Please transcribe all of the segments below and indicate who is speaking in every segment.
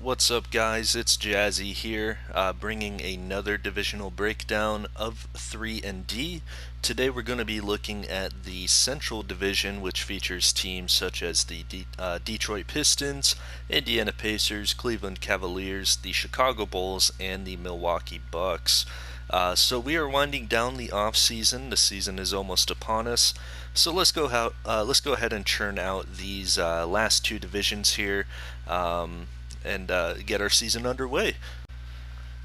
Speaker 1: What's up, guys? It's Jazzy here, bringing another divisional breakdown of 3 and D. Today we're going to be looking at the Central Division, which features teams such as the Detroit Pistons, Indiana Pacers, Cleveland Cavaliers, the Chicago Bulls, and the Milwaukee Bucks. So we are winding down the off season. The season is almost upon us. So let's go ahead and churn out these last two divisions here. And get our season underway.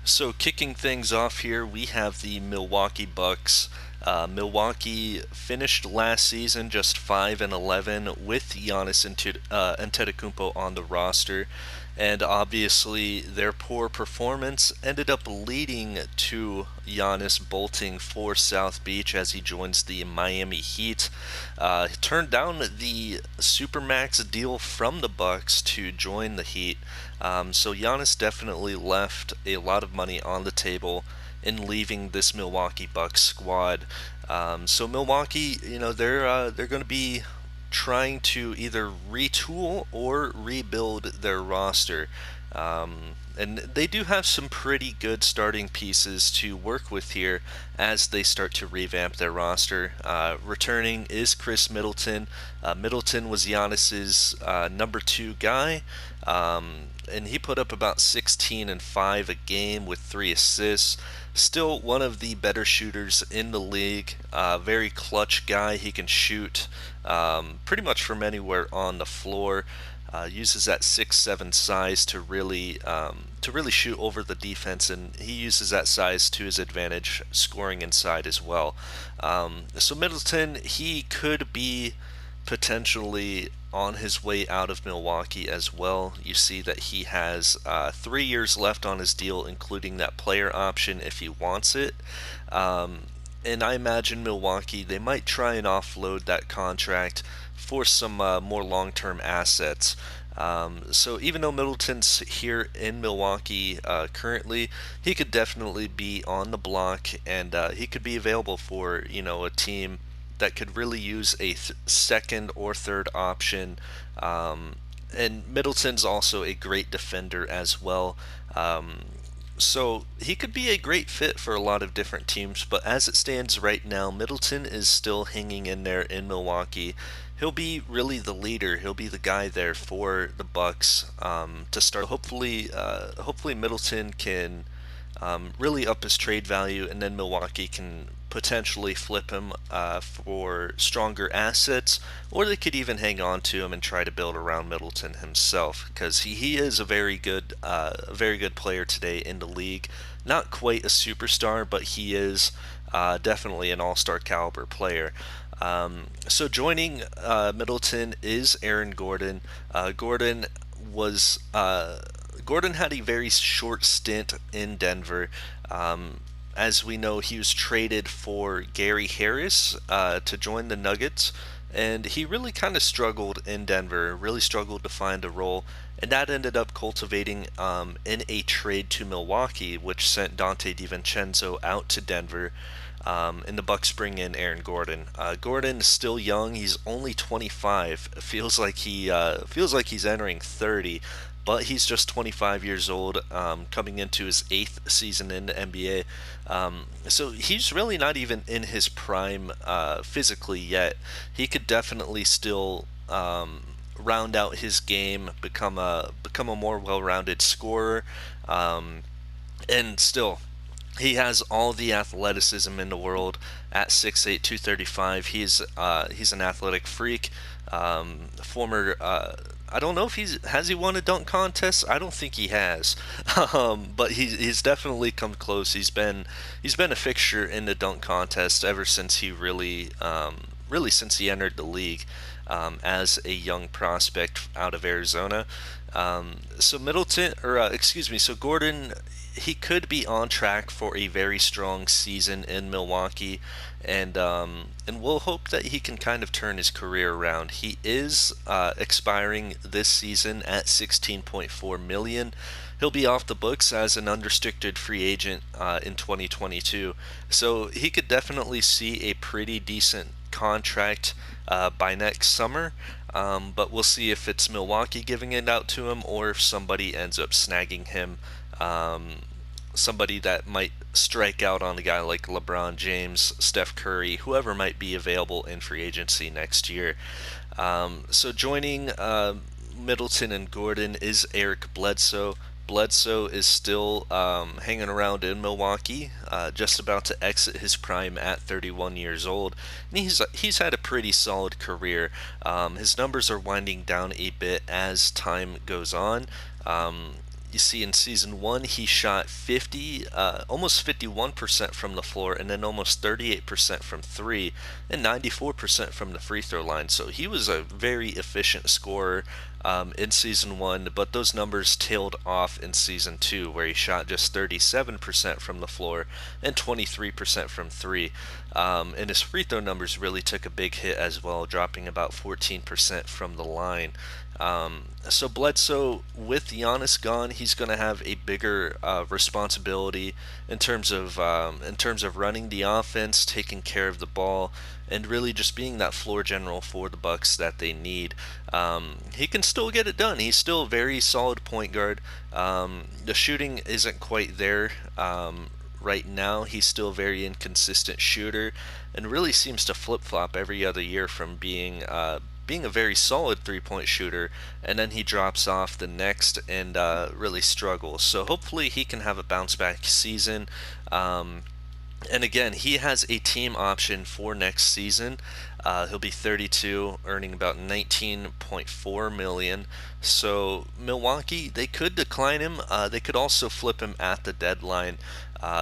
Speaker 1: So, kicking things off here, we have the Milwaukee Bucks. Milwaukee finished last season just 5-11 with Giannis Antetokounmpo on the roster, and obviously their poor performance ended up leading to Giannis bolting for South Beach as he joins the Miami Heat. Turned down the Supermax deal from the Bucks to join the Heat. So Giannis definitely left a lot of money on the table in leaving this Milwaukee Bucks squad. So Milwaukee, they're going to be trying to either retool or rebuild their roster. And they do have some pretty good starting pieces to work with here as they start to revamp their roster. Returning is Chris Middleton. Middleton was Giannis's number 2 guy, and he put up about 16 and 5 a game with 3 assists. Still one of the better shooters in the league. Very clutch guy. He can shoot pretty much from anywhere on the floor. Uses that 6'7" size to really shoot over the defense, and he uses that size to his advantage, scoring inside as well. So Middleton, he could be potentially on his way out of Milwaukee as well. You see that he has 3 years left on his deal, including that player option if he wants it. And I imagine Milwaukee, they might try and offload that contract for some more long-term assets. So even though Middleton's here in Milwaukee currently, he could definitely be on the block, and he could be available for a team that could really use a second or third option. And Middleton's also a great defender as well. So he could be a great fit for a lot of different teams, but as it stands right now, Middleton is still hanging in there in Milwaukee. He'll be really the leader. He'll be the guy there for the Bucks to start. Hopefully Middleton can really up his trade value, and then Milwaukee can potentially flip him for stronger assets, or they could even hang on to him and try to build around Middleton himself, because he is a very good player today in the league. Not quite a superstar, but he is definitely an all-star caliber player. So joining Middleton is Aaron Gordon. Gordon had a very short stint in Denver. As we know, he was traded for Gary Harris to join the Nuggets, and he really kind of struggled in Denver, really struggled to find a role, and that ended up cultivating in a trade to Milwaukee, which sent Dante DiVincenzo out to Denver. And the Bucks bring in Aaron Gordon. Gordon is still young; he's only 25. It feels like he's entering 30. But he's just 25 years old, coming into his 8th season in the NBA. So he's really not even in his prime physically yet. He could definitely still round out his game, become a more well-rounded scorer, and still he has all the athleticism in the world at 6'8", 235. He's an athletic freak. Former I don't know if has he won a dunk contest. I don't think he has, but he's definitely come close. He's been a fixture in the dunk contest ever since he really since he entered the league as a young prospect out of Arizona. So Gordon, he could be on track for a very strong season in Milwaukee, and we'll hope that he can kind of turn his career around. He is expiring this season at $16.4 million. He'll be off the books as an unrestricted free agent in 2022, so he could definitely see a pretty decent contract by next summer. But we'll see if it's Milwaukee giving it out to him or if somebody ends up snagging him. Somebody that might strike out on a guy like LeBron James, Steph Curry, whoever might be available in free agency next year. So joining Middleton and Gordon is Eric Bledsoe. Bledsoe is still hanging around in Milwaukee, just about to exit his prime at 31 years old, and he's had a pretty solid career. His numbers are winding down a bit as time goes on. You see, in season one, he shot almost 51% from the floor, and then almost 38% from three, and 94% from the free throw line. So he was a very efficient scorer in season one, but those numbers tailed off in season two, where he shot just 37% from the floor and 23% from three. And his free throw numbers really took a big hit as well, dropping about 14% from the line. So Bledsoe, with Giannis gone, he's going to have a bigger responsibility in terms of running the offense, taking care of the ball, and really just being that floor general for the Bucks that they need. He can still get it done. He's still a very solid point guard. The shooting isn't quite there. Right now, he's still a very inconsistent shooter, and really seems to flip-flop every other year from being a very solid three-point shooter, and then he drops off the next and really struggles. So hopefully he can have a bounce-back season. And again, he has a team option for next season. He'll be 32, earning about 19.4 million. So Milwaukee, they could decline him. They could also flip him at the deadline.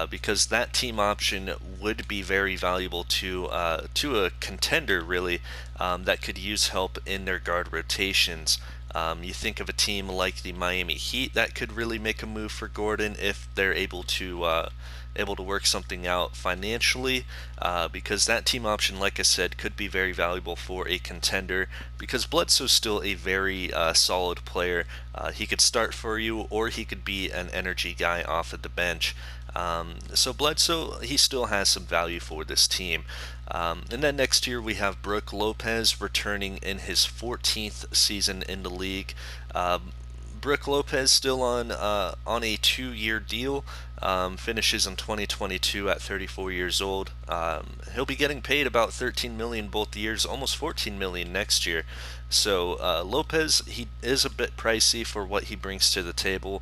Speaker 1: Because that team option would be very valuable to a contender, really, that could use help in their guard rotations. You think of a team like the Miami Heat that could really make a move for Gordon if they're able to work something out financially, because that team option, like I said, could be very valuable for a contender, because Bledsoe's still a very solid player. He could start for you, or he could be an energy guy off of the bench. So Bledsoe, he still has some value for this team. And then next year we have Brook Lopez returning in his 14th season in the league. Brook Lopez still on a 2-year deal. Finishes in 2022 at 34 years old. He'll be getting paid about 13 million both years, almost 14 million next year. So Lopez, he is a bit pricey for what he brings to the table,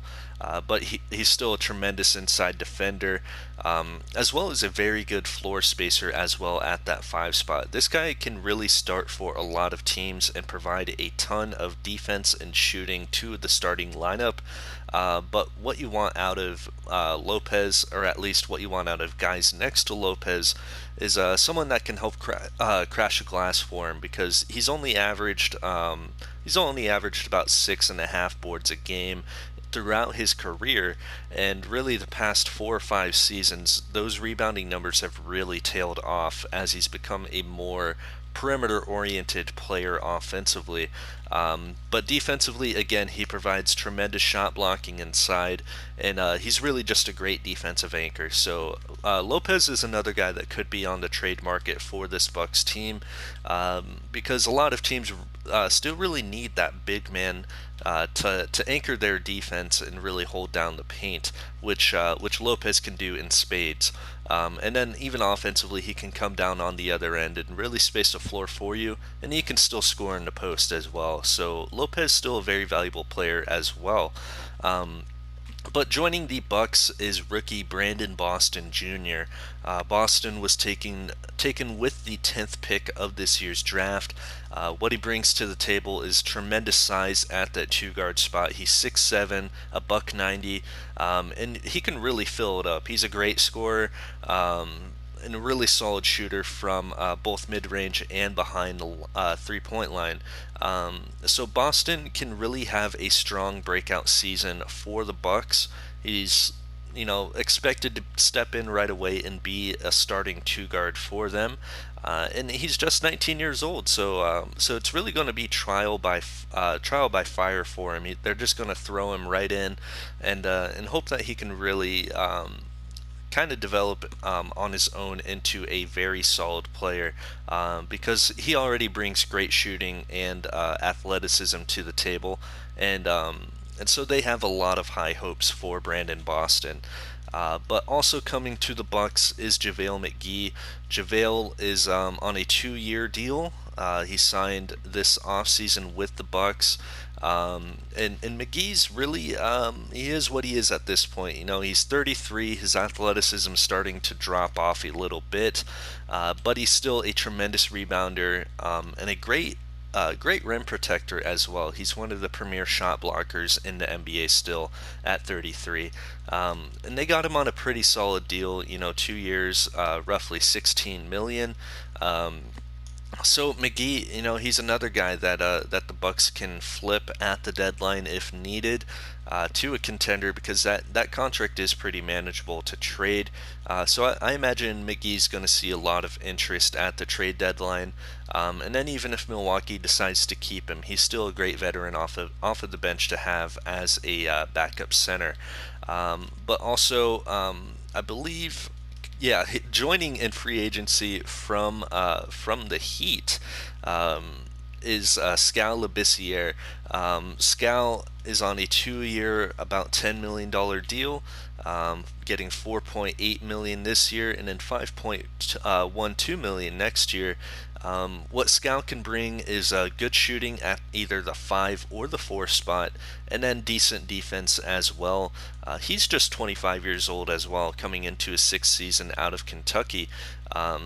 Speaker 1: but he's still a tremendous inside defender, as well as a very good floor spacer as well at that 5 spot. This guy can really start for a lot of teams and provide a ton of defense and shooting to the starting lineup. But what you want out of Lopez, or at least what you want out of guys next to Lopez, is someone that can help crash a glass for him, because he's only averaged about 6.5 boards a game throughout his career, and really the past 4 or 5 seasons, those rebounding numbers have really tailed off as he's become a more perimeter-oriented player offensively. But defensively, again, he provides tremendous shot blocking inside, and he's really just a great defensive anchor. So Lopez is another guy that could be on the trade market for this Bucks team, because a lot of teams still really need that big man to anchor their defense and really hold down the paint, which Lopez can do in spades. And then even offensively, he can come down on the other end and really space the floor for you, and he can still score in the post as well. So Lopez still a very valuable player as well. But joining the Bucks is rookie Brandon Boston Jr. Boston was taken with the 10th pick of this year's draft. What he brings to the table is tremendous size at that 2-guard spot. He's 6'7", a buck 90, and he can really fill it up. He's a great scorer, and a really solid shooter from both mid-range and behind the three-point line. So Boston can really have a strong breakout season for the Bucks. He's expected to step in right away and be a starting 2-guard for them. And he's just 19 years old, so it's really going to be trial by fire for him. They're just going to throw him right in, and hope that he can really kind of develop on his own into a very solid player, because he already brings great shooting and athleticism to the table, and so they have a lot of high hopes for Brandon Boston. But also coming to the Bucks is JaVale McGee. JaVale is on a 2-year deal. He signed this offseason with the Bucks. And McGee's really, he is what he is at this point. You know, he's 33. His athleticism starting to drop off a little bit, but he's still a tremendous rebounder, and a great rim protector as well. He's one of the premier shot blockers in the NBA still at 33. And they got him on a pretty solid deal, 2 years, roughly 16 million. So McGee, he's another guy that the Bucks can flip at the deadline if needed, to a contender, because that contract is pretty manageable to trade. So I imagine McGee's going to see a lot of interest at the trade deadline. And then even if Milwaukee decides to keep him, he's still a great veteran off of the bench to have as a backup center. But also, I believe, yeah, joining in free agency from the Heat, is Skal Labissiere. Skal is on a 2-year, about $10 million deal, getting 4.8 million this year, and then 5.12 million next year. What Skal can bring is good shooting at either the 5 or the 4 spot, and then decent defense as well. He's just 25 years old as well, coming into his 6th season out of Kentucky.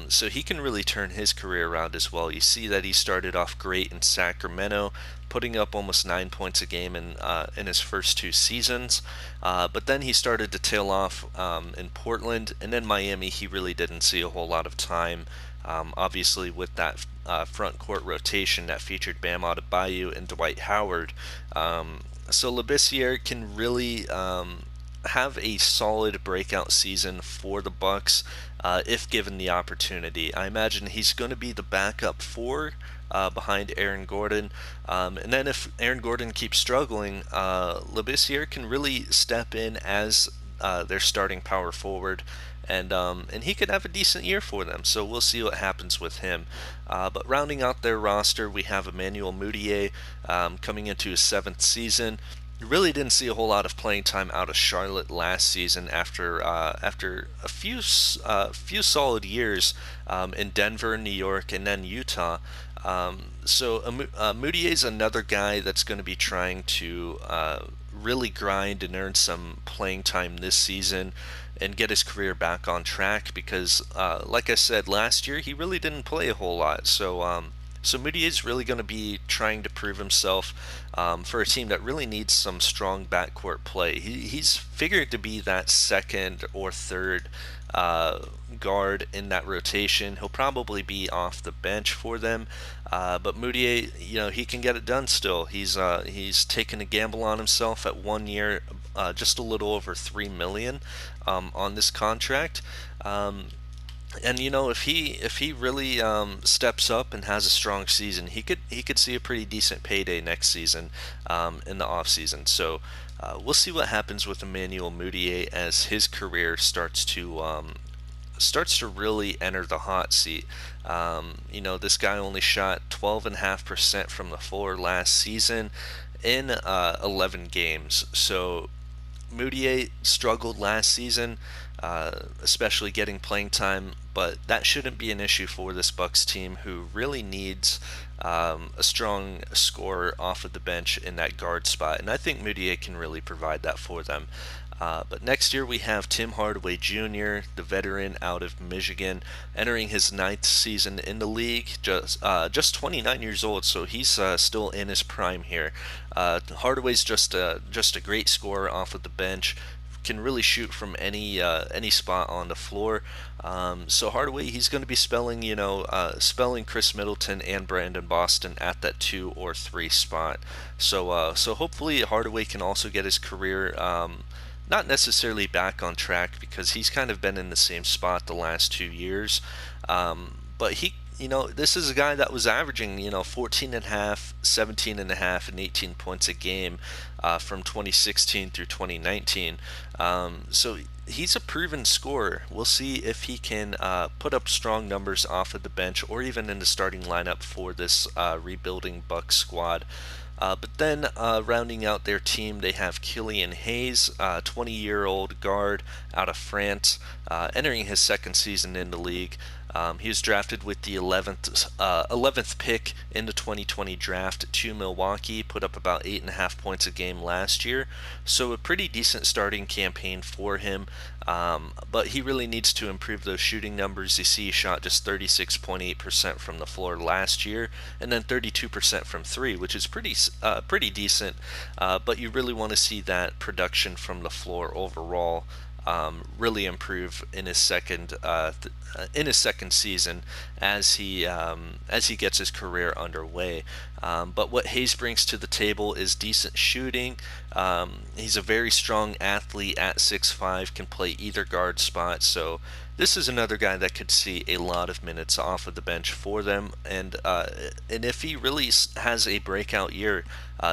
Speaker 1: So he can really turn his career around as well. You see that he started off great in Sacramento, putting up almost 9 points a game in his first 2 seasons. But then he started to tail off in Portland, and then Miami. He really didn't see a whole lot of time. Obviously, with that front court rotation that featured Bam Adebayo and Dwight Howard. So Labissiere can really have a solid breakout season for the Bucks, if given the opportunity. I imagine he's going to be the backup four, behind Aaron Gordon. And then if Aaron Gordon keeps struggling, Labissiere can really step in as their starting power forward, and he could have a decent year for them. So we'll see what happens with him. But rounding out their roster, we have Emmanuel Mudiay, coming into his 7th season. Really didn't see a whole lot of playing time out of Charlotte last season after a few solid years in Denver, New York, and then Utah. So Mudiay is another guy that's going to be trying to really grind and earn some playing time this season and get his career back on track, because like I said, last year he really didn't play a whole lot. So Moody is really going to be trying to prove himself, for a team that really needs some strong backcourt play. He's figured to be that second or third guard in that rotation. He'll probably be off the bench for them, but Moody, he can get it done still. He's taken a gamble on himself at 1 year, just a little over $3 million on this contract. And if he really steps up and has a strong season, he could see a pretty decent payday next season, in the offseason. So we'll see what happens with Emmanuel Mudiay as his career starts to really enter the hot seat. This guy only shot 12.5% from the floor last season in 11 games. So Mudiay struggled last season, especially getting playing time, but that shouldn't be an issue for this Bucks team, who really needs a strong scorer off of the bench in that guard spot, and I think Mudiay can really provide that for them. But next year we have Tim Hardaway Jr., the veteran out of Michigan, entering his 9th season in the league, just 29 years old, so he's still in his prime here. Hardaway's just a great scorer off of the bench, can really shoot from any spot on the floor. So Hardaway, he's going to be spelling Chris Middleton and Brandon Boston at that 2 or 3 spot. So hopefully Hardaway can also get his career, not necessarily back on track, because he's kind of been in the same spot the last 2 years. But this is a guy that was averaging, 14 and a half, 17 and a half, and 18 points a game from 2016 through 2019. So he's a proven scorer. We'll see if he can put up strong numbers off of the bench or even in the starting lineup for this rebuilding Bucks squad. But then rounding out their team, they have Killian Hayes, 20-year-old guard out of France, entering his second season in the league. He was drafted with the 11th pick in the 2020 draft to Milwaukee, put up about 8.5 points a game last year, so a pretty decent starting campaign for him. But he really needs to improve those shooting numbers. You see, he shot just 36.8% from the floor last year, and then 32% from three, which is pretty decent. But you really want to see that production from the floor overall really improve in his second season as he gets his career underway. But what Hayes brings to the table is decent shooting. He's a very strong athlete at 6'5", can play either guard spot. So this is another guy that could see a lot of minutes off of the bench for them, and if he really has a breakout year,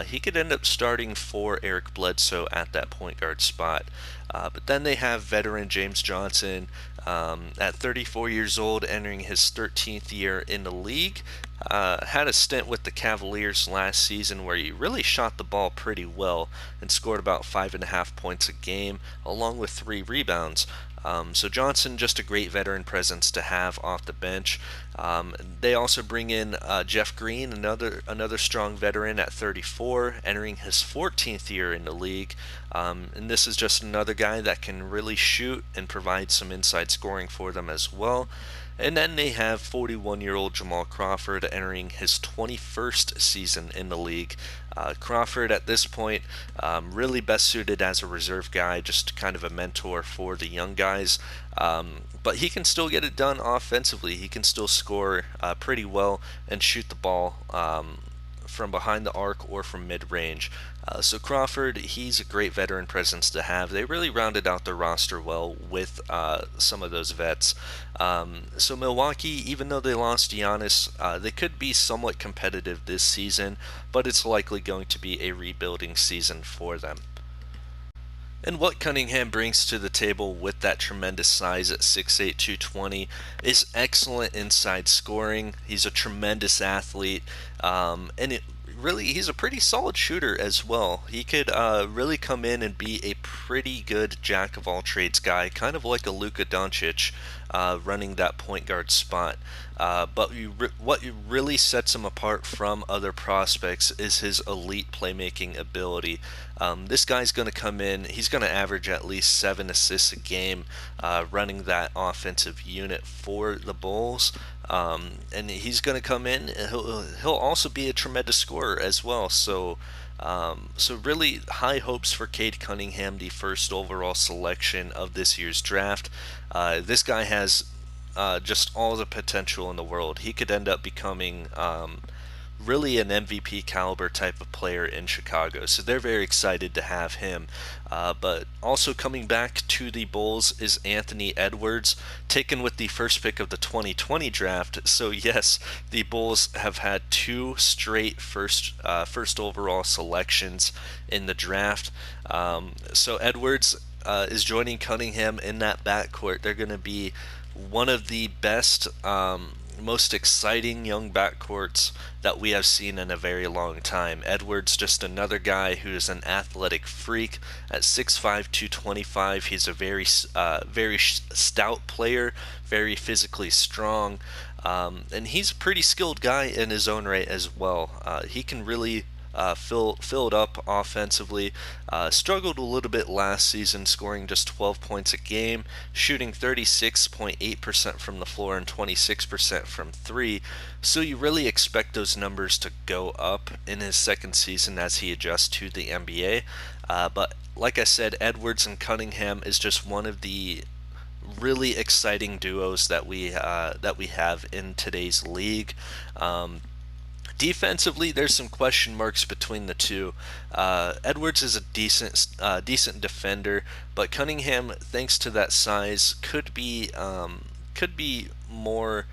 Speaker 1: he could end up starting for Eric Bledsoe at that point guard spot. But then they have veteran James Johnson at 34 years old, entering his 13th year in the league. Had a stint with the Cavaliers last season where he really shot the ball pretty well and scored about 5.5 points a game, along with 3 rebounds. So Johnson, just a great veteran presence to have off the bench. They also bring in Jeff Green, another strong veteran at 34, entering his 14th year in the league. And this is just another guy that can really shoot and provide some inside scoring for them as well. And then they have 41-year-old Jamal Crawford entering his 21st season in the league. Crawford at this point really best suited as a reserve guy, just kind of a mentor for the young guys. But he can still get it done offensively. He can still score pretty well and shoot the ball from behind the arc or from mid-range. So Crawford, he's a great veteran presence to have. They really rounded out their roster well with some of those vets. So Milwaukee, even though they lost Giannis, they could be somewhat competitive this season, but it's likely going to be a rebuilding season for them. And what Cunningham brings to the table with that tremendous size at 6'8", 220 is excellent inside scoring. He's a tremendous athlete, he's a pretty solid shooter as well. He could really come in and be a pretty good jack-of-all-trades guy, kind of like a Luka Doncic running that point guard spot. But what really sets him apart from other prospects is his elite playmaking ability. This guy's going to come in, he's going to average at least 7 assists a game running that offensive unit for the Bulls. And he's going to come in, and he'll also be a tremendous scorer as well. So really high hopes for Cade Cunningham, the first overall selection of this year's draft. This guy has just all the potential in the world. He could end up becoming really an MVP caliber type of player in Chicago. So they're very excited to have him. But also coming back to the Bulls is Anthony Edwards, taken with the first pick of the 2020 draft. So yes, the Bulls have had 2 straight first overall selections in the draft. So Edwards is joining Cunningham in that backcourt. They're going to be one of the best, most exciting young backcourts that we have seen in a very long time. Edwards, just another guy who is an athletic freak at 6'5", 225. He's a very stout player, very physically strong, and he's a pretty skilled guy in his own right as well. He can really filled up offensively. Struggled a little bit last season, scoring just 12 points a game, shooting 36.8% from the floor and 26% from 3. So you really expect those numbers to go up in his second season as he adjusts to the NBA. But like I said, Edwards and Cunningham is just one of the really exciting duos that we have in today's league. Defensively, there's some question marks between the two. Edwards is a decent defender, but Cunningham, thanks to that size, could be more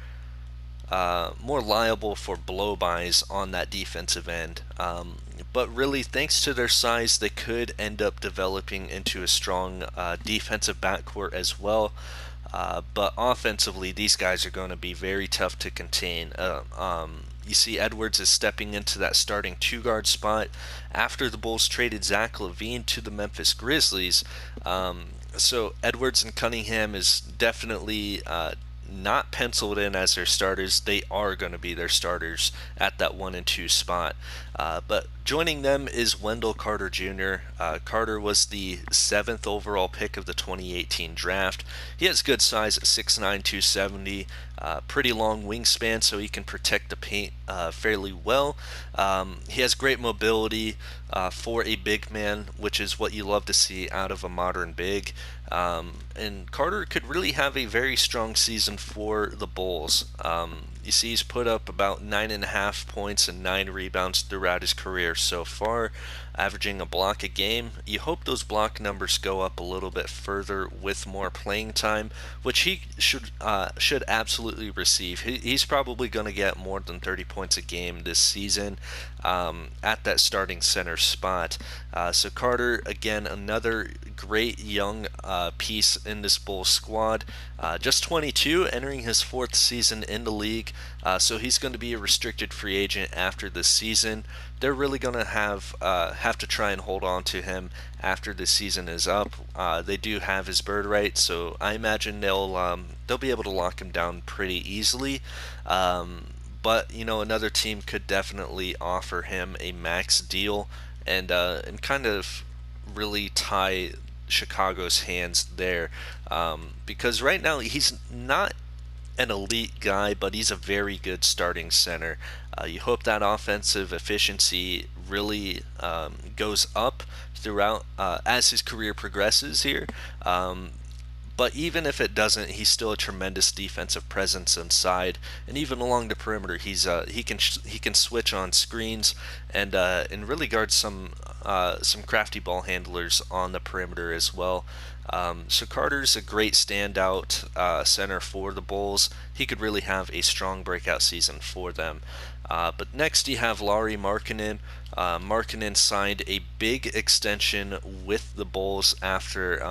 Speaker 1: more liable for blow-bys on that defensive end. But really, thanks to their size, they could end up developing into a strong defensive backcourt as well. But offensively, these guys are going to be very tough to contain. You see, Edwards is stepping into that starting two-guard spot after the Bulls traded Zach LaVine to the Memphis Grizzlies. So Edwards and Cunningham is definitely not penciled in as their starters. They are going to be their starters at that 1 and 2 spot. But joining them is Wendell Carter Jr. Carter was the 7th overall pick of the 2018 draft. He has good size at 6'9", 270, pretty long wingspan, so he can protect the paint fairly well. He has great mobility for a big man, which is what you love to see out of a modern big. And Carter could really have a very strong season for the Bulls. You see, he's put up about 9.5 points and 9 rebounds throughout his career so far, averaging a block a game. You hope those block numbers go up a little bit further with more playing time, which he should absolutely receive. He's probably going to get more than 30 points a game this season at that starting center spot. So Carter, again, another great young piece in this Bulls squad. Just 22, entering his 4th season in the league, so he's going to be a restricted free agent after this season. They're really going to have to try and hold on to him after the season is up. They do have his bird right, so I imagine they'll be able to lock him down pretty easily. But another team could definitely offer him a max deal and kind of really tie Chicago's hands there, because right now he's not an elite guy, but he's a very good starting center. You hope that offensive efficiency really goes up throughout as his career progresses here. But even if it doesn't, he's still a tremendous defensive presence inside, and even along the perimeter, he can switch on screens and really guard some crafty ball handlers on the perimeter as well. So Carter's a great standout center for the Bulls. He could really have a strong breakout season for them. But next you have Lauri Markkanen. Markkanen signed a big extension with the Bulls after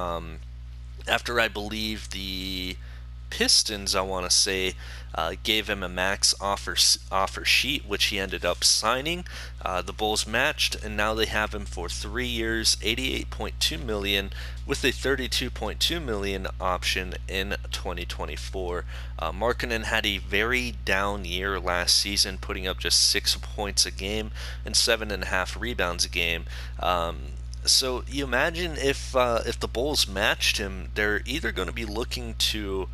Speaker 1: I believe the Pistons, I want to say, gave him a max offer sheet, which he ended up signing. The Bulls matched, and now they have him for 3 years, $88.2 million, with a $32.2 million option in 2024. Markkanen had a very down year last season, putting up just 6 points a game and 7.5 rebounds a game. So you imagine if the Bulls matched him, they're either going to be looking to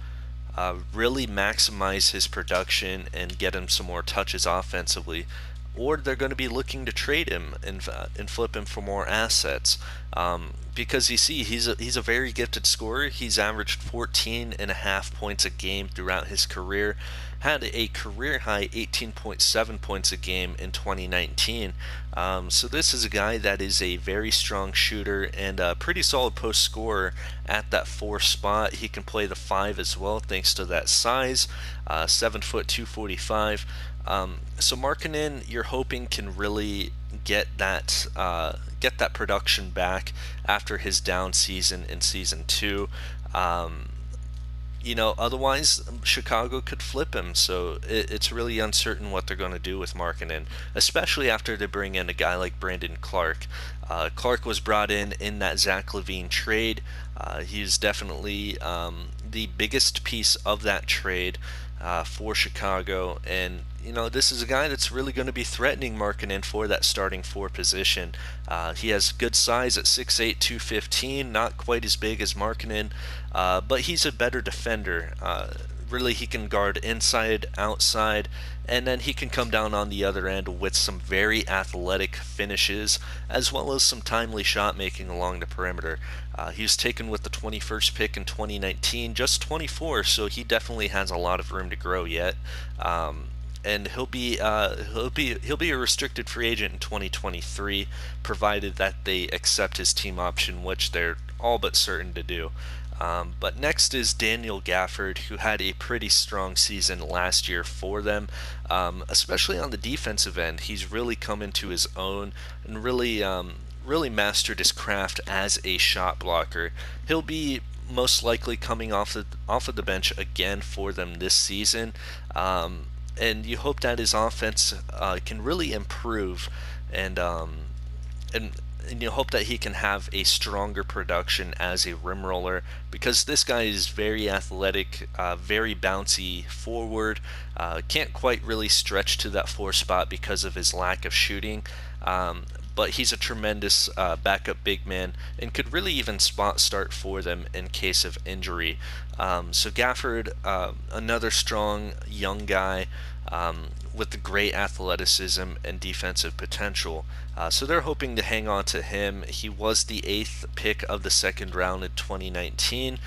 Speaker 1: really maximize his production and get him some more touches offensively, or they're going to be looking to trade him and flip him for more assets. Because you see, he's a very gifted scorer. He's averaged 14.5 points a game throughout his career, had a career high 18.7 points a game in 2019. So this is a guy that is a very strong shooter and a pretty solid post scorer at that 4 spot. He can play the 5 as well, thanks to that size, 7 foot 245. So Markkanen, you're hoping, can really get that production back after his down season in season 2. Otherwise Chicago could flip him, so it's really uncertain what they're going to do with Markkanen, especially after they bring in a guy like Brandon Clark. Clark was brought in that Zach LaVine trade. He's definitely the biggest piece of that trade for Chicago, and this is a guy that's really going to be threatening Markkanen for that starting 4 position. He has good size at 6'8", 215, not quite as big as Markkanen, but he's a better defender. Really, he can guard inside, outside, and then he can come down on the other end with some very athletic finishes, as well as some timely shot making along the perimeter. He was taken with the 21st pick in 2019, just 24, so he definitely has a lot of room to grow yet. And he'll be a restricted free agent in 2023, provided that they accept his team option, which they're all but certain to do. But next is Daniel Gafford, who had a pretty strong season last year for them, especially on the defensive end. He's really come into his own and really mastered his craft as a shot blocker. He'll be most likely coming off of the bench again for them this season, and you hope that his offense can really improve and and and you hope that he can have a stronger production as a rim roller, because this guy is very athletic, very bouncy forward, can't quite really stretch to that four spot because of his lack of shooting. But he's a tremendous backup big man and could really even spot start for them in case of injury. So Gafford, another strong young guy with the great athleticism and defensive potential. So they're hoping to hang on to him. He was the 8th pick of the second round in 2019.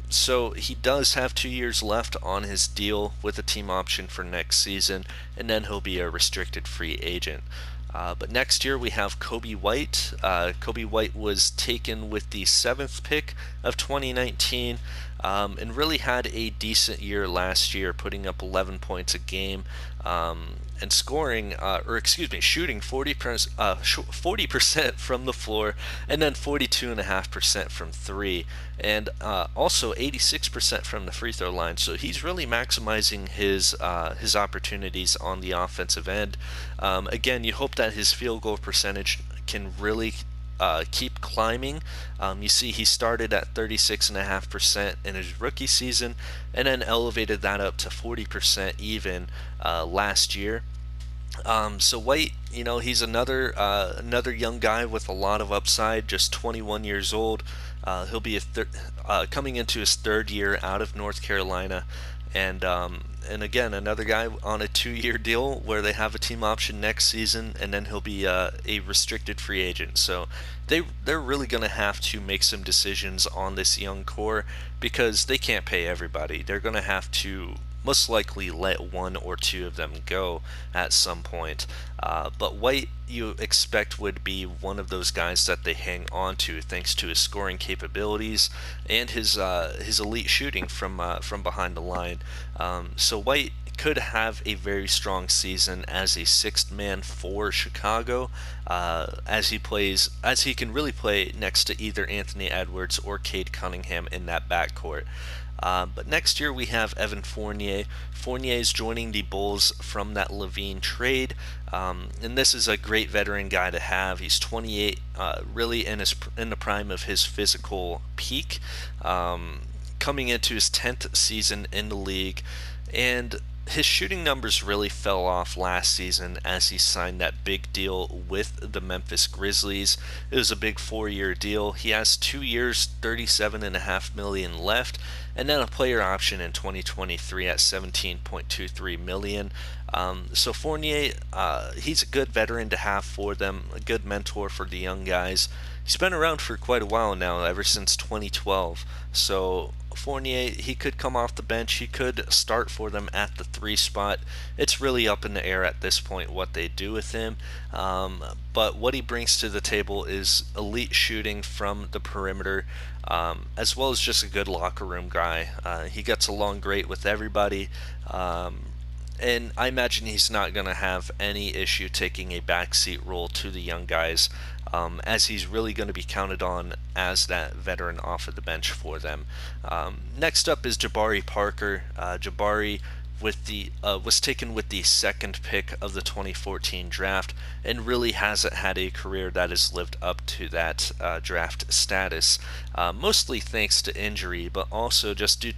Speaker 1: So he does have 2 years left on his deal with a team option for next season, and then he'll be a restricted free agent. But next year we have Kobe White. Kobe White was taken with the 7th pick of 2019, and really had a decent year last year, putting up 11 points a game, and shooting 40% from the floor, and then 42.5% from three, and also 86% from the free throw line. So he's really maximizing his opportunities on the offensive end. Again, you hope that his field goal percentage can really keep climbing. You see, he started at 36.5% in his rookie season, and then elevated that up to 40% even last year. So White, he's another young guy with a lot of upside, just 21 years old. He'll be coming into his 3rd year out of North Carolina, and again, another guy on a 2-year deal where they have a team option next season, and then he'll be a restricted free agent. So they're really going to have to make some decisions on this young core, because they can't pay everybody. They're going to have to most likely let one or two of them go at some point. But White, you expect, would be one of those guys that they hang on to, thanks to his scoring capabilities and his elite shooting from behind the line. So White could have a very strong season as a sixth man for Chicago, as he can really play next to either Anthony Edwards or Cade Cunningham in that backcourt. But next year we have Evan Fournier. Fournier is joining the Bulls from that Levine trade, and this is a great veteran guy to have. He's 28, really in the prime of his physical peak, coming into his 10th season in the league, and his shooting numbers really fell off last season as he signed that big deal with the Memphis Grizzlies. It was a big 4-year deal. He has 2 years, $37.5 million left, and then a player option in 2023 at $17.23 million. So Fournier, he's a good veteran to have for them, a good mentor for the young guys. He's been around for quite a while now, ever since 2012. So Fournier, he could come off the bench, he could start for them at the 3 spot. It's really up in the air at this point what they do with him. But what he brings to the table is elite shooting from the perimeter, as well as just a good locker room guy. He gets along great with everybody. And I imagine he's not going to have any issue taking a backseat role to the young guys, as he's really going to be counted on as that veteran off of the bench for them. Next up is Jabari Parker. Jabari was taken with the 2nd pick of the 2014 draft, and really hasn't had a career that has lived up to that draft status, mostly thanks to injury, but also just due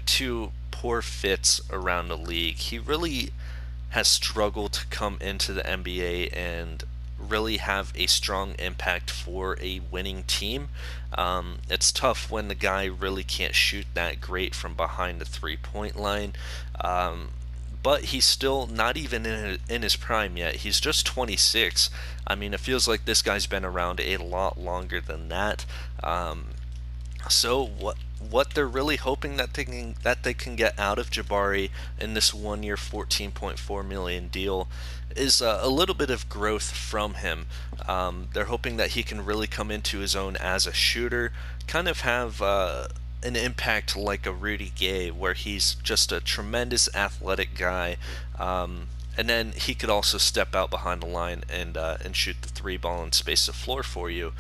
Speaker 1: to poor fits around the league. He really has struggled to come into the NBA and really have a strong impact for a winning team. It's tough when the guy really can't shoot that great from behind the 3-point line. But he's still not even in his prime yet. He's just 26. I mean, it feels like this guy's been around a lot longer than that. So what they're really hoping that they can get out of Jabari in this 1 year 14.4 million deal is a little bit of growth from him. They're hoping that he can really come into his own as a shooter, kind of have an impact like a Rudy Gay, where he's just a tremendous athletic guy. And then he could also step out behind the line and shoot the three ball and space the floor for you.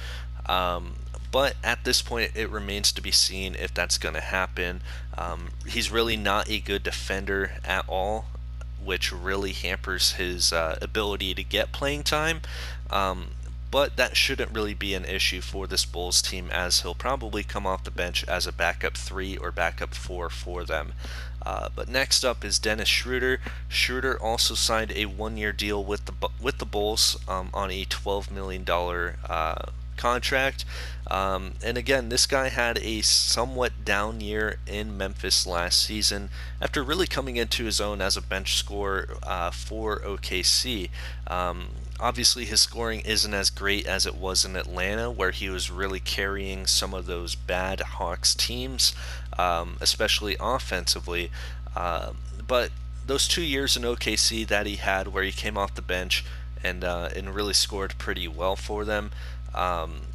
Speaker 1: Um, but at this point, it remains to be seen if that's going to happen. He's really not a good defender at all, which really hampers his ability to get playing time. Um, but that shouldn't really be an issue for this Bulls team, as he'll probably come off the bench as a backup 3 or backup 4 for them. But next up is Dennis Schroeder. Schroeder also signed a 1 year deal with the Bulls on a $12 million contract. And again, this guy had a somewhat down year in Memphis last season after really coming into his own as a bench scorer for OKC. Obviously, his scoring isn't as great as it was in Atlanta, where he was really carrying some of those bad Hawks teams, especially offensively. But those 2 years in OKC that he had, where he came off the bench and really scored pretty well for them,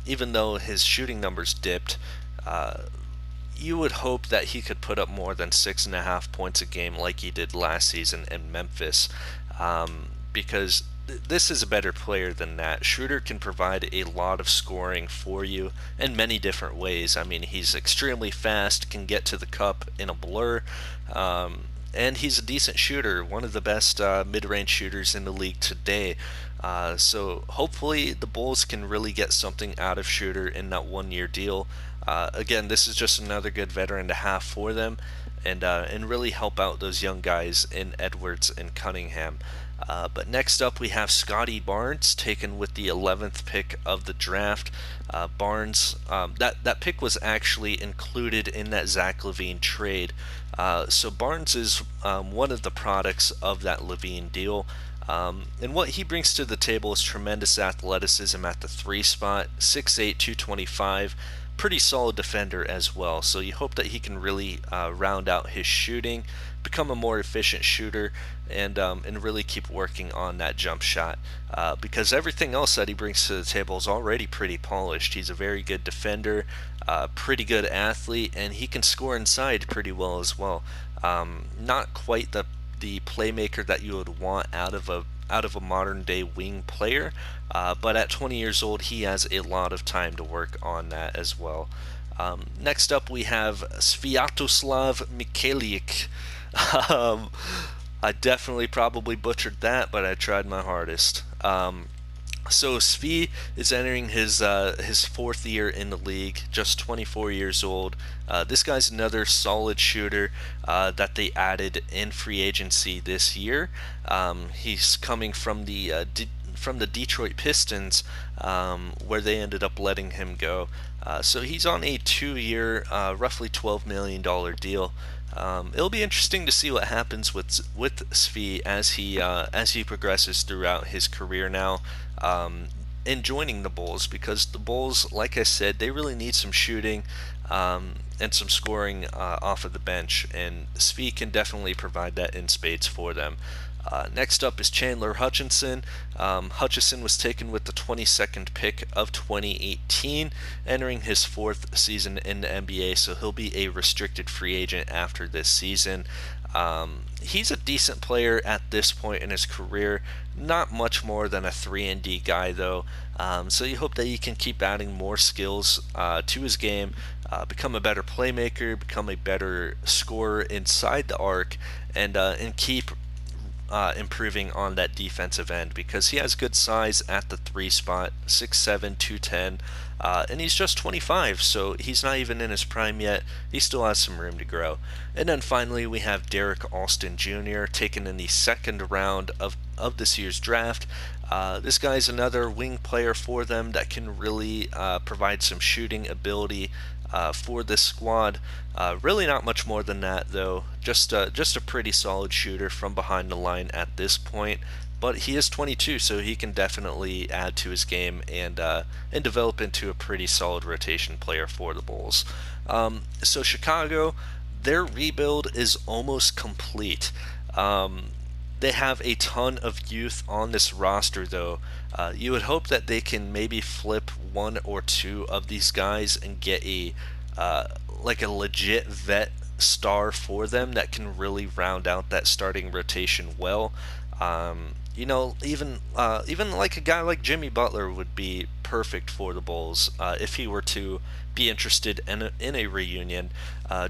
Speaker 1: even though his shooting numbers dipped, you would hope that he could put up more than 6.5 points a game like he did last season in Memphis, because this is a better player than that. Schroeder can provide a lot of scoring for you in many different ways. I mean, he's extremely fast, can get to the cup in a blur, and he's a decent shooter, one of the best mid-range shooters in the league today. So hopefully the Bulls can really get something out of Schroeder in that 1 year deal. Again, this is just another good veteran to have for them, and really help out those young guys in Edwards and Cunningham. But next up, we have Scotty Barnes, taken with the 11th pick of the draft. Barnes, that pick was actually included in that Zach LaVine trade. So Barnes is one of the products of that LaVine deal. And what he brings to the table is tremendous athleticism at the 3 spot, 6'8", 225. Pretty solid defender as well, so you hope that he can really round out his shooting, become a more efficient shooter, and really keep working on that jump shot, because everything else that he brings to the table is already pretty polished. He's a very good defender, pretty good athlete, and he can score inside pretty well as well. Not quite the playmaker that you would want out of a modern day wing player, but at 20 years old, he has a lot of time to work on that as well. Next up, we have Sviatoslav Mikhailiuk. I definitely probably butchered that, but I tried my hardest. So Svi is entering his 4th year in the league, just 24 years old. This guy's another solid shooter that they added in free agency this year. He's coming from the Detroit Pistons, where they ended up letting him go. So he's on a 2 year, roughly $12 million deal. It'll be interesting to see what happens with Svi as he progresses throughout his career now, in joining the Bulls, because the Bulls, like I said, they really need some shooting and some scoring off of the bench, and Svi can definitely provide that in spades for them. Next up is Chandler Hutchinson. Hutchinson was taken with the 22nd pick of 2018, entering his 4th season in the NBA, so he'll be a restricted free agent after this season. He's a decent player at this point in his career, not much more than a 3-and-D guy though, so you hope that he can keep adding more skills to his game, become a better playmaker, become a better scorer inside the arc, and keep improving on that defensive end, because he has good size at the 3 spot, 6'7", 210, and he's just 25, so he's not even in his prime yet. He still has some room to grow. And then finally, we have Derek Alston Jr., taken in the 2nd round of this year's draft. This guy's another wing player for them that can really provide some shooting ability for this squad. Really not much more than that though. Just a pretty solid shooter from behind the line at this point. but he is 22, so he can definitely add to his game and develop into a pretty solid rotation player for the Bulls. So Chicago, their rebuild is almost complete. They have a ton of youth on this roster, though. You would hope that they can maybe flip one or two of these guys and get uh, a legit vet star for them that can really round out that starting rotation well. Even like a guy like Jimmy Butler would be perfect for the Bulls if he were to be interested in a reunion. A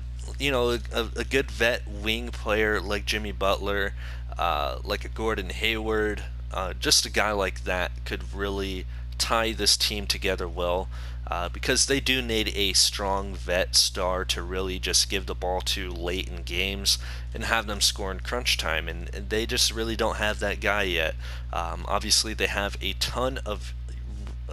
Speaker 1: good vet wing player like Jimmy Butler, like a Gordon Hayward, just a guy like that could really tie this team together well. Because they do need a strong vet star to really just give the ball to late in games and have them score in crunch time, and they just really don't have that guy yet. Obviously, they have a ton of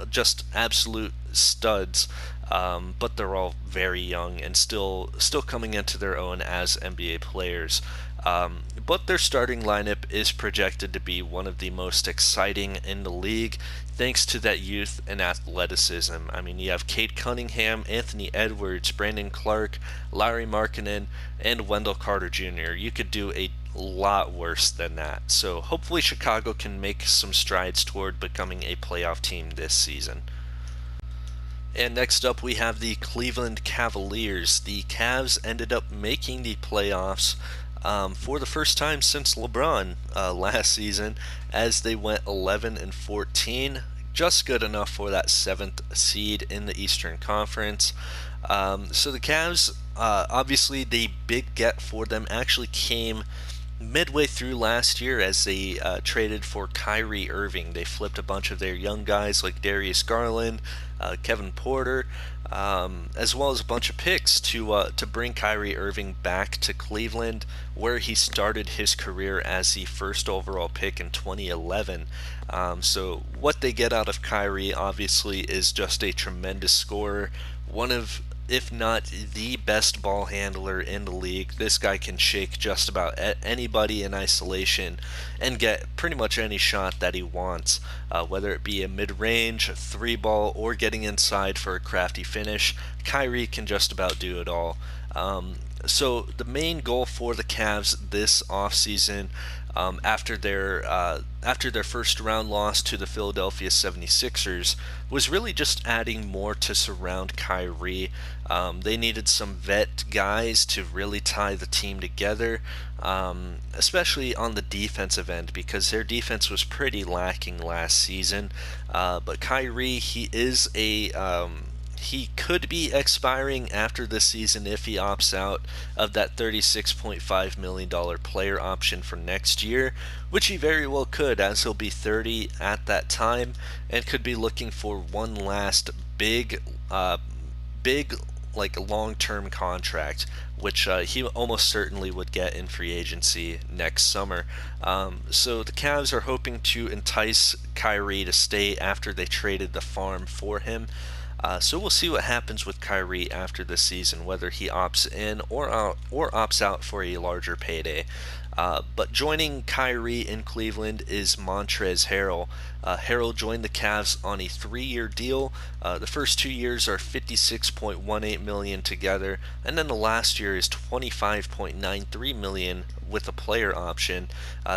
Speaker 1: just absolute studs, but they're all very young and still coming into their own as NBA players. But their starting lineup is projected to be one of the most exciting in the league, thanks to that youth and athleticism. I mean, you have Cade Cunningham, Anthony Edwards, Brandon Clark, Larry Markkinen, and Wendell Carter Jr. You could do a lot worse than that. So hopefully Chicago can make some strides toward becoming a playoff team this season. And next up, we have the Cleveland Cavaliers. The Cavs ended up making the playoffs for the first time since LeBron last season, as they went 11-14, just good enough for that seventh seed in the Eastern Conference. So the Cavs, obviously, the big get for them actually came midway through last year as they traded for Kyrie Irving. They flipped a bunch of their young guys like Darius Garland, Kevin Porter, as well as a bunch of picks to bring Kyrie Irving back to Cleveland, where he started his career as the first overall pick in 2011. So what they get out of Kyrie obviously is just a tremendous scorer, one of, if not the best ball handler in the league. This guy can shake just about anybody in isolation and get pretty much any shot that he wants, whether it be a mid-range, a three ball, or getting inside for a crafty finish. Kyrie can just about do it all. So the main goal for the Cavs this offseason, after their first round loss to the Philadelphia 76ers, was really just adding more to surround Kyrie. They needed some vet guys to really tie the team together, especially on the defensive end, because their defense was pretty lacking last season. But Kyrie, he could be expiring after this season if he opts out of that $36.5 million player option for next year, which he very well could, as he'll be 30 at that time and could be looking for one last big long-term contract, which he almost certainly would get in free agency next summer. So the Cavs are hoping to entice Kyrie to stay after they traded the farm for him. So we'll see what happens with Kyrie after this season, whether he opts in or opts out for a larger payday. But joining Kyrie in Cleveland is Montrezl Harrell. Harrell joined the Cavs on a 3-year deal. The first 2 years are $56.18 million together, and then the last year is $25.93 million with a player option.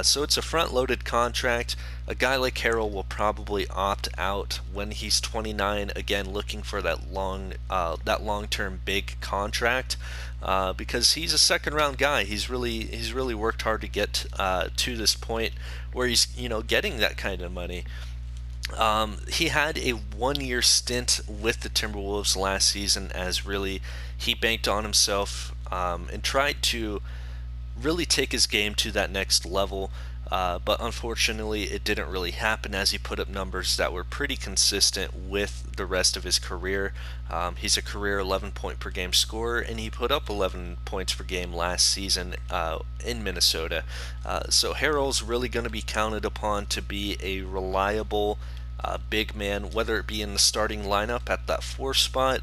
Speaker 1: So it's a front-loaded contract. A guy like Harrell will probably opt out when he's 29, again looking for that long-term big contract. Because he's a second-round guy. He's really worked hard to get to this point where he's getting that kind of money. He had a 1-year stint with the Timberwolves last season, as really he banked on himself and tried to really take his game to that next level. But unfortunately, it didn't really happen, as he put up numbers that were pretty consistent with the rest of his career. He's a career 11-point-per-game scorer, and he put up 11 points per game last season in Minnesota. So Harrell's really going to be counted upon to be a reliable big man, whether it be in the starting lineup at that 4 spot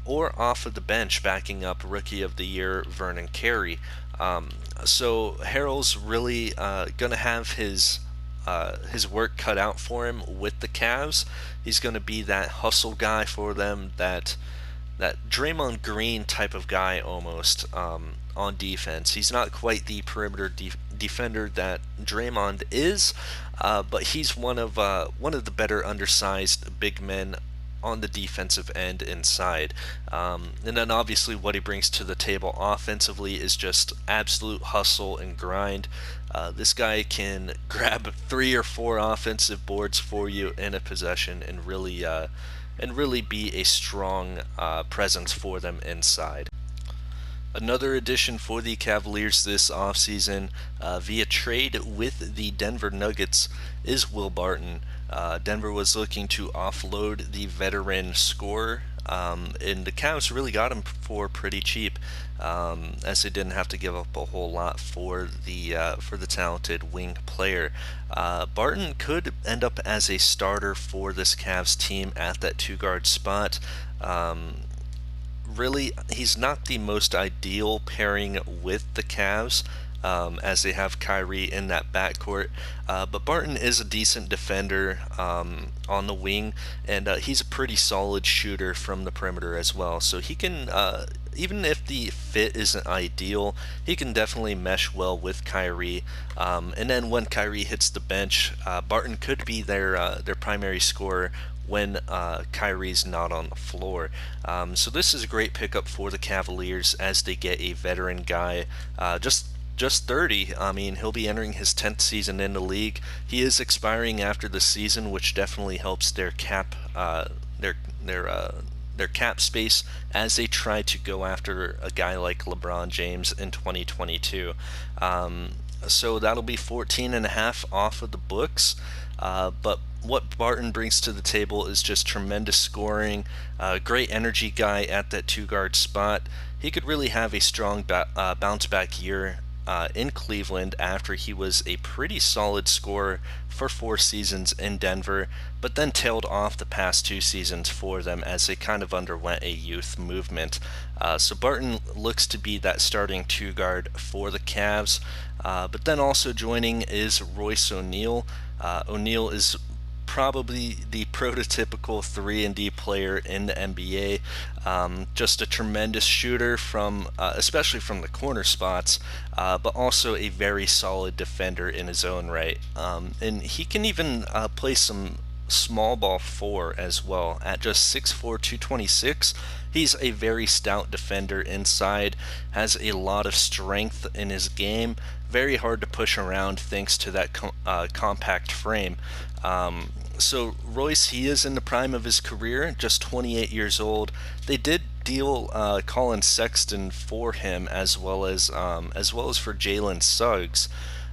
Speaker 1: or off of the bench backing up Rookie of the Year Vernon Carey. So Harrell's really going to have his his work cut out for him with the Cavs. He's going to be that hustle guy for them, that Draymond Green type of guy almost on defense. He's not quite the perimeter defender that Draymond is, but he's one of the better undersized big men on the defensive end inside. And then obviously what he brings to the table offensively is just absolute hustle and grind. This guy can grab 3 or 4 offensive boards for you in a possession and really be a strong presence for them inside. Another addition for the Cavaliers this offseason via trade with the Denver Nuggets is Will Barton. Denver was looking to offload the veteran scorer, and the Cavs really got him for pretty cheap, as they didn't have to give up a whole lot for the talented wing player. Barton could end up as a starter for this Cavs team at that 2-guard spot. Really, he's not the most ideal pairing with the Cavs, as they have Kyrie in that backcourt. But Barton is a decent defender on the wing, and he's a pretty solid shooter from the perimeter as well. So he can, even if the fit isn't ideal, he can definitely mesh well with Kyrie. And then when Kyrie hits the bench, Barton could be their primary scorer when Kyrie's not on the floor. So this is a great pickup for the Cavaliers as they get a veteran guy, just 30. I mean, he'll be entering his 10th season in the league. He is expiring after the season, which definitely helps their cap their cap space as they try to go after a guy like LeBron James in 2022. So that'll be 14.5 off of the books. But what Barton brings to the table is just tremendous scoring, great energy guy at that 2-guard spot. He could really have a strong bounce back year in Cleveland after he was a pretty solid scorer for 4 seasons in Denver, but then tailed off the past 2 seasons for them as they kind of underwent a youth movement. So Barton looks to be that starting 2-guard for the Cavs. But then also joining is Royce O'Neal. O'Neal is probably the prototypical 3-and-D player in the NBA. Just a tremendous shooter from, especially from the corner spots, but also a very solid defender in his own right. And he can even play some small ball 4 as well. At just 6'4", 226, he's a very stout defender inside, has a lot of strength in his game, very hard to push around thanks to that compact frame. So Royce, he is in the prime of his career, just 28 years old. They did deal Colin Sexton for him as well as for Jalen Suggs.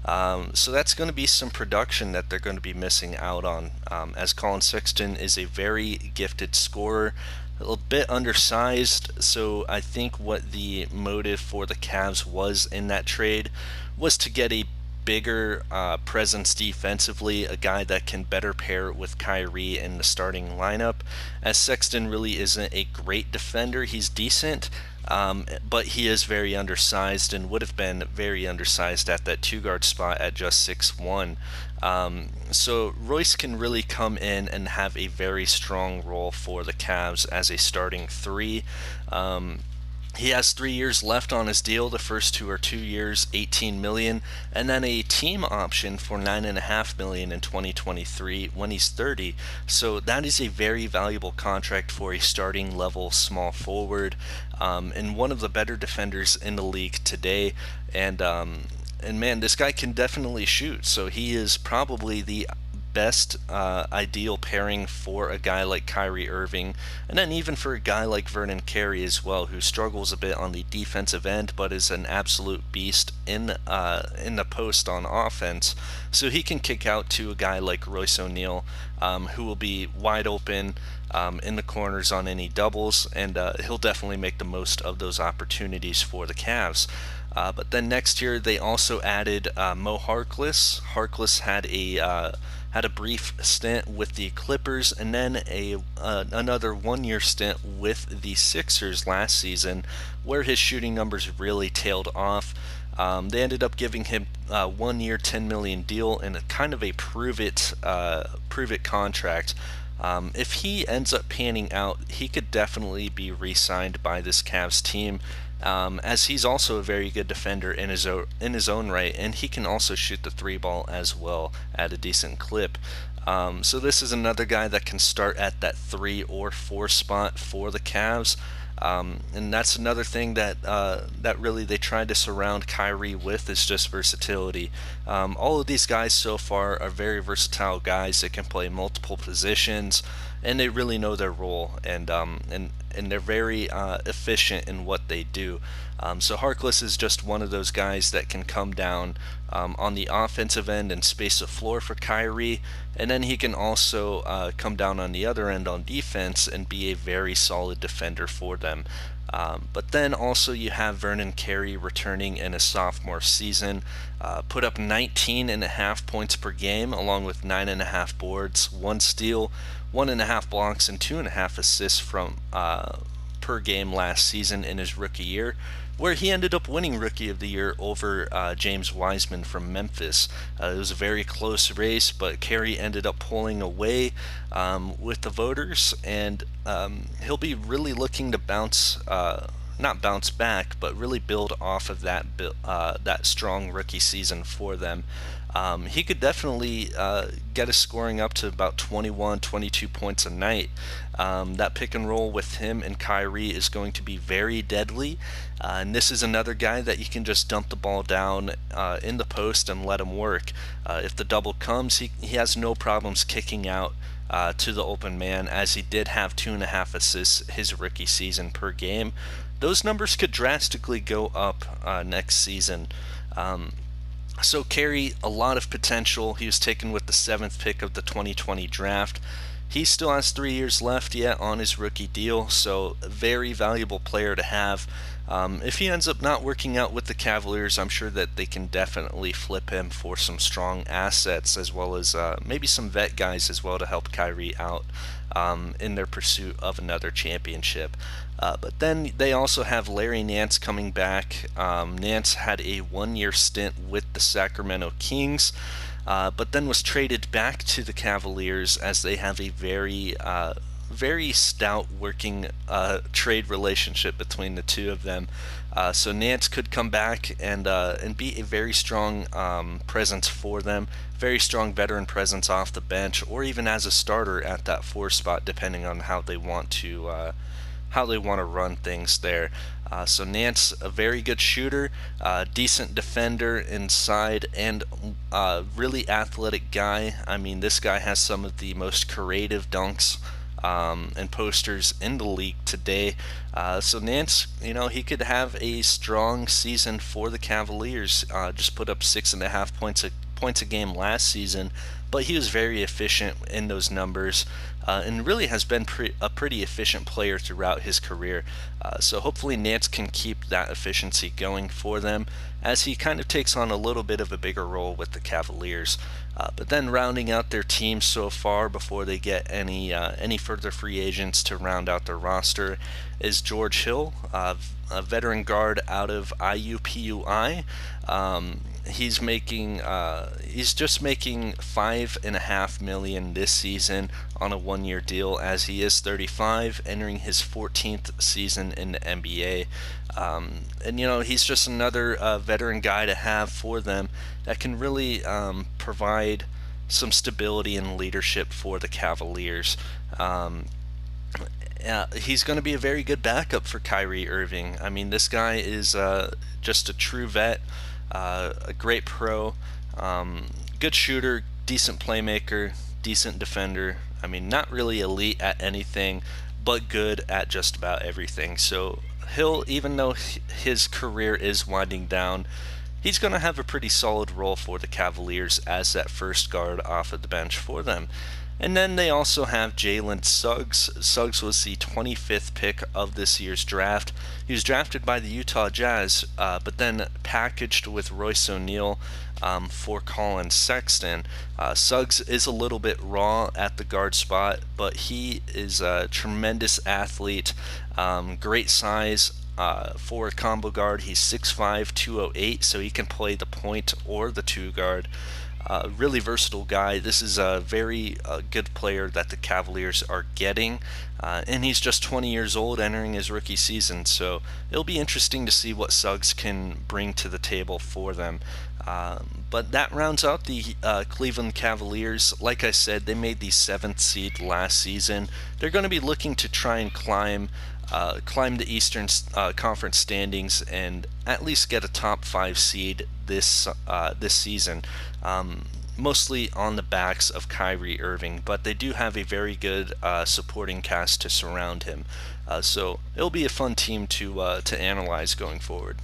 Speaker 1: So that's going to be some production that they're going to be missing out on, as Colin Sexton is a very gifted scorer, a little bit undersized. So I think what the motive for the Cavs was in that trade was to get a bigger presence defensively, a guy that can better pair with Kyrie in the starting lineup, as Sexton really isn't a great defender. He's decent, but he is very undersized and would have been very undersized at that 2-guard spot at just 6'1". So Royce can really come in and have a very strong role for the Cavs as a starting 3. He has 3 years left on his deal. The first 2 are 2 years, $18 million, and then a team option for $9.5 million in 2023 when he's 30. So that is a very valuable contract for a starting level small forward, and one of the better defenders in the league today. And man, this guy can definitely shoot. So he is probably the best ideal pairing for a guy like Kyrie Irving, and then even for a guy like Vernon Carey as well, who struggles a bit on the defensive end but is an absolute beast in the post on offense. So he can kick out to a guy like Royce O'Neal, who will be wide open in the corners on any doubles, and he'll definitely make the most of those opportunities for the Cavs. But then next year they also added Mo Harkless. Harkless had a brief stint with the Clippers, and then another 1-year stint with the Sixers last season, where his shooting numbers really tailed off. They ended up giving him a 1 year, $10 million deal and a kind of a prove it contract. If he ends up panning out, he could definitely be re-signed by this Cavs team, as he's also a very good defender in his own right, and he can also shoot the three ball as well at a decent clip. So this is another guy that can start at that 3 or 4 spot for the Cavs. And that's another thing that really they tried to surround Kyrie with, is just versatility. All of these guys so far are very versatile guys that can play multiple positions, and they really know their role, and they're very efficient in what they do. So Harkless is just one of those guys that can come down on the offensive end and space the floor for Kyrie, and then he can also come down on the other end on defense and be a very solid defender for them. But then also you have Vernon Carey returning in his sophomore season, put up 19.5 points per game, along with 9.5 boards, 1 steal, 1.5 blocks, and 2.5 assists from per game last season in his rookie year, where he ended up winning Rookie of the Year over James Wiseman from Memphis. It was a very close race, but Carey ended up pulling away with the voters, and he'll be really looking to not bounce back, but really build off of that strong rookie season for them. He could definitely get his scoring up to about 21, 22 points a night. That pick and roll with him and Kyrie is going to be very deadly. And this is another guy that you can just dump the ball down in the post and let him work. If the double comes, he has no problems kicking out to the open man, as he did have 2.5 assists his rookie season per game. Those numbers could drastically go up next season. So Carey, a lot of potential. He was taken with the 7th pick of the 2020 draft. He still has 3 years left yet on his rookie deal, so a very valuable player to have. If he ends up not working out with the Cavaliers, I'm sure that they can definitely flip him for some strong assets, as well as maybe some vet guys as well to help Kyrie out in their pursuit of another championship. But then they also have Larry Nance coming back. Nance had a 1-year stint with the Sacramento Kings, but then was traded back to the Cavaliers, as they have a very stout working trade relationship between the two of them. So Nance could come back and be a very strong presence for them, very strong veteran presence off the bench, or even as a starter at that 4 spot, depending on how they want to run things there. So Nance, a very good shooter, decent defender inside, and really athletic guy. I mean, this guy has some of the most creative dunks and posters in the league today. So Nance, he could have a strong season for the Cavaliers. Just put up 6.5 points a game last season, but he was very efficient in those numbers, and really has been a pretty efficient player throughout his career. So hopefully Nance can keep that efficiency going for them, as he kind of takes on a little bit of a bigger role with the Cavaliers. But then rounding out their team so far, before they get any further free agents to round out their roster, is George Hill, a veteran guard out of IUPUI. He's just making $5.5 million this season on a 1-year deal, as he is 35, entering his 14th season in the NBA. And he's just another veteran guy to have for them that can really provide some stability and leadership for the Cavaliers. He's going to be a very good backup for Kyrie Irving. I mean, this guy is just a true vet. A great pro, good shooter, decent playmaker, decent defender. I mean, not really elite at anything, but good at just about everything. So Hill, even though his career is winding down, he's going to have a pretty solid role for the Cavaliers as that first guard off of the bench for them. And then they also have Jalen Suggs. Suggs was the 25th pick of this year's draft. He was drafted by the Utah Jazz, but then packaged with Royce O'Neal for Colin Sexton. Suggs is a little bit raw at the guard spot, but he is a tremendous athlete, great size, for a combo guard. He's 6'5", 208, so he can play the point or the two guard. Really versatile guy. This is a very good player that the Cavaliers are getting, and he's just 20 years old, entering his rookie season. So it'll be interesting to see what Suggs can bring to the table for them. But that rounds out the Cleveland Cavaliers. Like I said, they made the 7th seed last season. They're going to be looking to try and climb the Eastern Conference standings and at least get a top 5 seed this season. Mostly on the backs of Kyrie Irving, but they do have a very good supporting cast to surround him. So it'll be a fun team to analyze going forward.